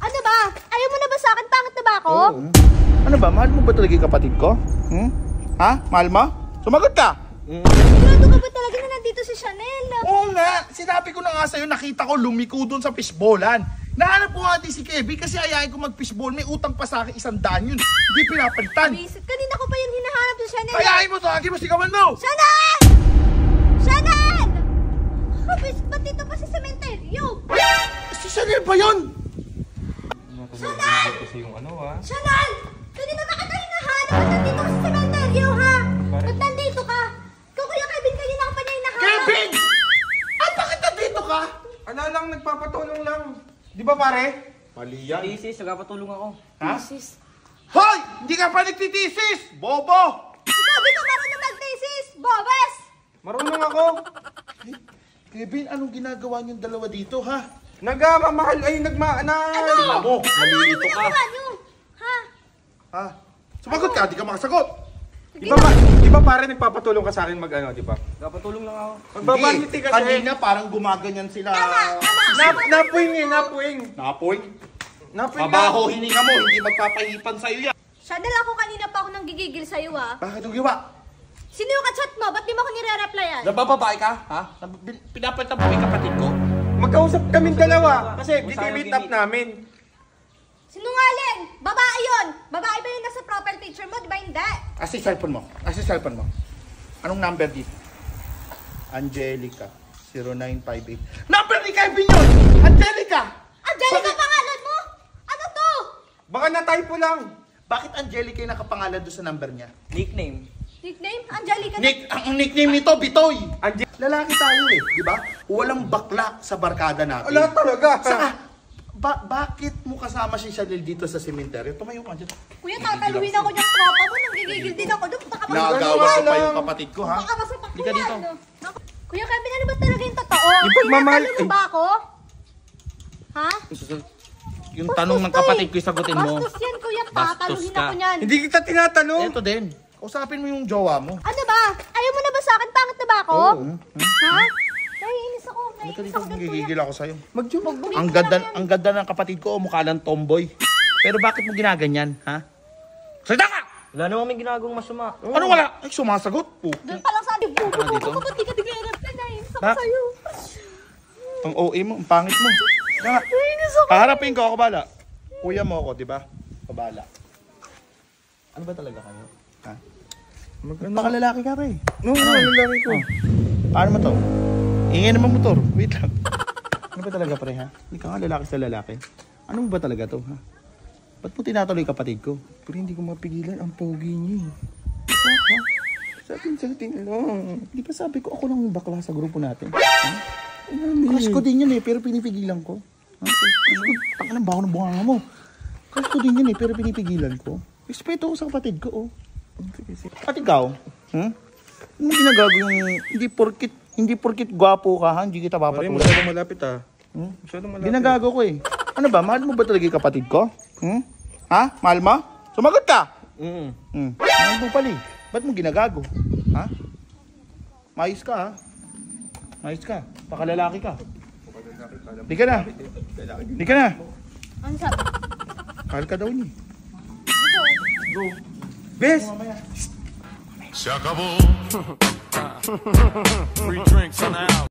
Ano ba? Ayaw mo na ba sa akin? Pangit na ba ako? Oo. Ano ba? Mahal mo ba talaga yung kapatid ko? Ha? Mahal mo? Sumagot ka! Sigurado ka ba talaga na nandito si Chanel? Oo nga! Sinabi ko na nga sa'yo, nakita ko lumiko doon sa fishballan. Nahanap ko nga din si Kevin kasi ayayin ko mag-fishball. May utang pa sa akin 100 yun. Hindi pinapalitan. Visit, kanina ko pa yung hinahanap si Chanel. Ayayin mo to, hagi mo sigawan mo! Chanel! Chanel! Ba't dito pa sa sementeryo? Si Chanel ba yun? Chanel! Kasi yung ano Chanel! Kanina ba kita hinahanap? Ba't nandito ka sa sementeryo, ha? Ba't nandito ka? Ikaw, Kuya Kevin, kanina ka pa niya hinahanap. Kevin! Ah, bakit nandito ka? Ano lang, nagpapatulong lang. Di ba pare? Mali yan. Thesis, nagpapatulong ako. Ha? Hoy! Hindi ka pa nagtitisis! Bobo! Ikaw, di ka marunong mag-thesis! Bobes! Marunong ako. Kevin, anong ginagawa niyong dalawa dito, ha? Nagmamahal ay Ano? Tingnan mo, malilito ka. ginagawa niyo? Ha? Ha? Sumagot ka, di ka makasagot. Di ba pare nagpapatulong ka sa akin mag ano, di ba? Nagpapatulong lang ako. Magbabaliti kasi. Kanina parang gumaganyan sila. Napuing eh, napuing. Napoy? Napuing Mabaho hininga mo, hindi magpapahipan sa'yo yan. Chanel, ako kanina pa ako nang gigigil sa'yo, ha? Bakit yung giwa? Sino yung kachat mo? Ba't di mo ako nire-replyan? Nabababae ka, ha? Pinapalitan mo yung kapatid ko? Magkausap kaming dalawa kasi Kung ditibit sayang up namin. Sinungaling! Babae yun! Babae ba yun nasa profile picture mo? Di ba hindi? Asi cellphone mo. Asi cellphone mo. Anong number dito? Angelica 0958. Number ni Kevin yun! Angelica! Angelica Bakit- pangalan mo? Ano to? Baka na-typo lang. Bakit Angelica yung nakapangalan doon sa number niya? Nickname. Nickname? Angelica na. Ang nickname nito, Bitoy! Ange- Lalaki tayo eh, di ba? Walang bakla sa barkada natin. Wala talaga. Saka, bakit mo kasama si Chanel dito sa sementeryo? Tumayo ka dyan. Kuya, tataluin ako niyang tropa mo. Nanggigigil din ako. Doon, baka Nagawa ko pa lang. yung kapatid ko, ha? Baka masapak Hindi mo ka dito. yan. Naku, Kuya Kevin, ano ba talaga yung totoo? Yung pagmamahal- Tinatalo mo ba ako? Ha? Yung tanong ng kapatid ko, sagutin mo. Bastos yan, kuya. Bastos Tataluhin ka. ako niyan. Hindi kita tinatanong. Ito din. Kausapin mo yung jowa mo. Ano ba? Ayaw mo na ba sa akin? Pangit na ba ako? Oo. Ha? Naiinis ako. Halika Naiinis dito, ako doon, kuya. gigigil ako sa'yo. Bugbugin Ang ko ganda, lang yan. ang ganda ng kapatid ko, mukha lang tomboy. Pero bakit mo ginaganyan, ha? Salita ka! Wala naman kaming ginagawang masama. Ano wala? Ay, sumasagot po. Doon pa lang sa akin. Ano dito? Ba't di ka bigyan ka? Naiinis ako Bak- sa'yo. Ang OA mo, ang pangit mo. Kaya nga, Naiinis ako. kaharapin ko, ako bala. Kuya mo ako, di ba? Kabala. Ano ba talaga kayo? Ha? Baka lalaki ka, pre. Oo, lalaki ko. Paano mo to? Ingay naman motor. Wait lang. Ano ba talaga, pre, ha? Hindi ka nga lalaki sa lalaki. Ano ba talaga to, ha? Ba't mo tinatuloy kapatid ko? Pero hindi ko mapigilan. Ang pogi niya, eh. Ha? Satin lang. Di ba sabi ko ako lang yung bakla sa grupo natin? Ha? Crush ko din yun, eh. Pero pinipigilan ko. Ha? Crush ko. Taka ng baho ng bunganga mo. Crush ko din yun, eh. Pero pinipigilan ko. Respeto ko sa kapatid ko, oh. Sige. At ikaw? Ano ginagago yung hindi porkit gwapo ka, ha? Hindi kita Pare, papatulan. masyadong malapit ah. Masyadong malapit. Ginagago ko eh. Ano ba? Mahal mo ba talaga yung kapatid ko? Ha? Mahal mo? Sumagot ka! Mahal mo pala eh. Ba't mo ginagago? Ha? Mayos ka, ha? Mayos ka. Pakalalaki ka. Di ka na. Di ka na. Ano sabi? Kahal ka daw niya. Bes! Se acabou. Free drinks in the house.